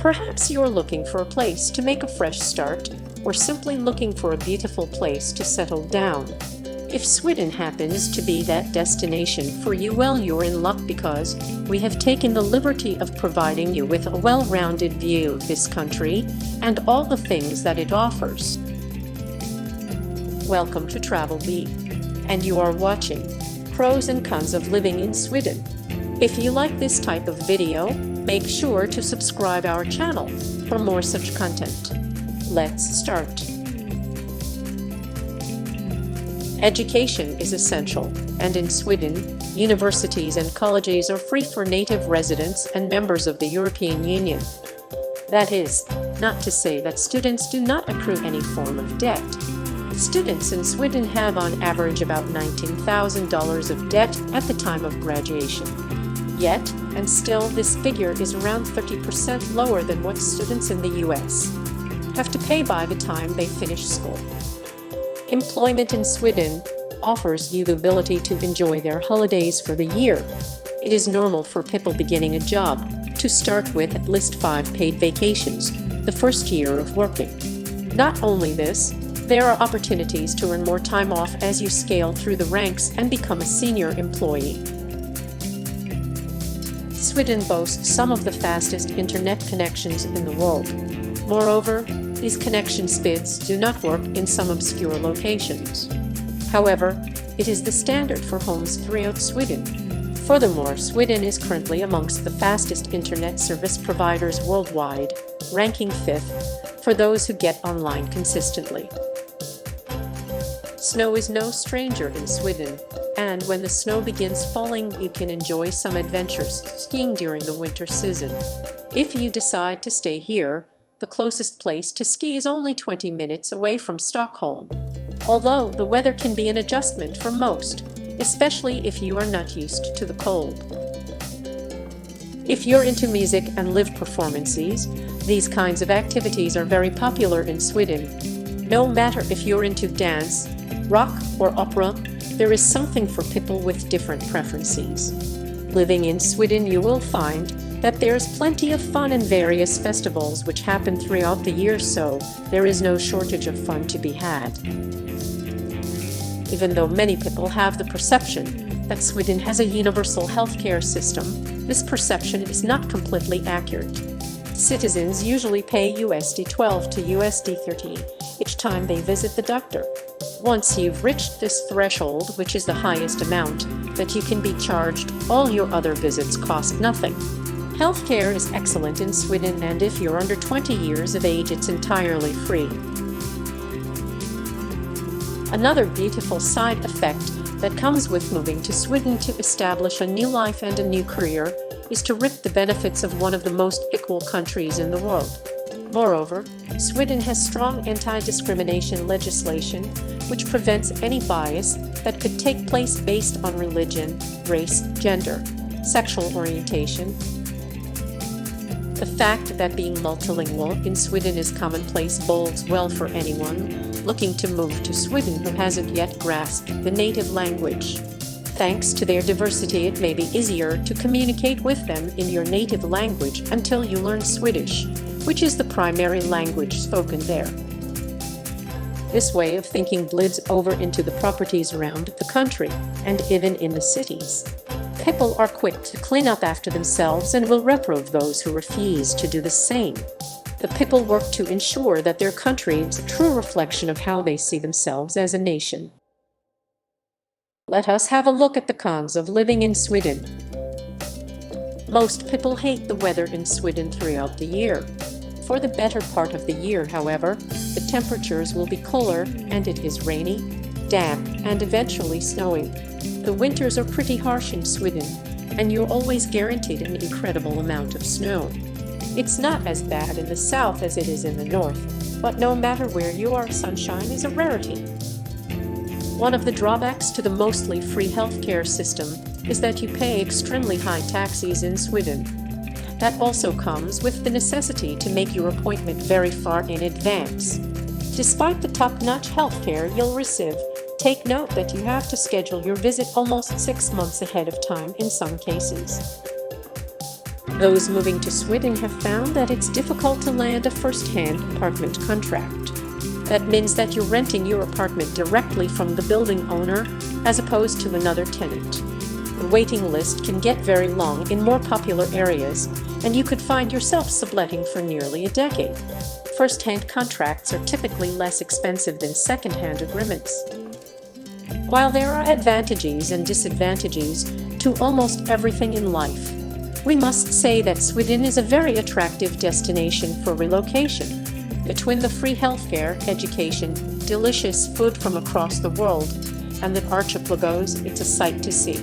Perhaps you're looking for a place to make a fresh start, or simply looking for a beautiful place to settle down. If Sweden happens to be that destination for you, well, you're in luck, because we have taken the liberty of providing you with a well-rounded view of this country and all the things that it offers. Welcome to Travel Bee, and you are watching Pros and Cons of Living in Sweden. If you like this type of video, make sure to subscribe our channel for more such content. Let's start. Education is essential, and in Sweden, universities and colleges are free for native residents and members of the European Union. That is, not to say that students do not accrue any form of debt. Students in Sweden have on average about $19,000 of debt at the time of graduation. Yet, and still, this figure is around 30% lower than what students in the US have to pay by the time they finish school. Employment in Sweden offers you the ability to enjoy their holidays for the year. It is normal for people beginning a job to start with at least 5 paid vacations the first year of working. Not only this, there are opportunities to earn more time off as you scale through the ranks and become a senior employee. Sweden boasts some of the fastest internet connections in the world. Moreover, these connection speeds do not work in some obscure locations. However, it is the standard for homes throughout Sweden. Furthermore, Sweden is currently amongst the fastest internet service providers worldwide, ranking 5th for those who get online consistently. Snow is no stranger in Sweden, and when the snow begins falling, you can enjoy some adventures skiing during the winter season. If you decide to stay here, the closest place to ski is only 20 minutes away from Stockholm, although the weather can be an adjustment for most, especially if you are not used to the cold. If you're into music and live performances, these kinds of activities are very popular in Sweden. No matter if you're into dance, rock, or opera, there is something for people with different preferences. Living in Sweden, you will find that there's plenty of fun and various festivals which happen throughout the year, so there is no shortage of fun to be had. Even though many people have the perception that Sweden has a universal healthcare system, this perception is not completely accurate. Citizens usually pay $12 to $30 each time they visit the doctor. Once you've reached this threshold, which is the highest amount that you can be charged, all your other visits cost nothing. Healthcare is excellent in Sweden, and if you're under 20 years of age, it's entirely free. Another beautiful side effect that comes with moving to Sweden to establish a new life and a new career is to reap the benefits of one of the most equal countries in the world. Moreover, Sweden has strong anti-discrimination legislation which prevents any bias that could take place based on religion, race, gender, sexual orientation. The fact that being multilingual in Sweden is commonplace bodes well for anyone looking to move to Sweden who hasn't yet grasped the native language. Thanks to their diversity, it may be easier to communicate with them in your native language until you learn Swedish, which is the primary language spoken there. This way of thinking bleeds over into the properties around the country, and even in the cities. People are quick to clean up after themselves and will reprove those who refuse to do the same. The people work to ensure that their country is a true reflection of how they see themselves as a nation. Let us have a look at the cons of living in Sweden. Most people hate the weather in Sweden throughout the year. For the better part of the year, however, the temperatures will be cooler and it is rainy, damp, and eventually snowing. The winters are pretty harsh in Sweden, and you're always guaranteed an incredible amount of snow. It's not as bad in the south as it is in the north, but no matter where you are, sunshine is a rarity. One of the drawbacks to the mostly free healthcare system is that you pay extremely high taxes in Sweden. That also comes with the necessity to make your appointment very far in advance. Despite the top-notch healthcare you'll receive, take note that you have to schedule your visit almost 6 months ahead of time in some cases. Those moving to Sweden have found that it's difficult to land a first-hand apartment contract. That means that you're renting your apartment directly from the building owner as opposed to another tenant. The waiting list can get very long in more popular areas, and you could find yourself subletting for nearly a decade. First-hand contracts are typically less expensive than second-hand agreements. While there are advantages and disadvantages to almost everything in life, we must say that Sweden is a very attractive destination for relocation. Between the free healthcare, education, delicious food from across the world, and the archipelagos, it's a sight to see.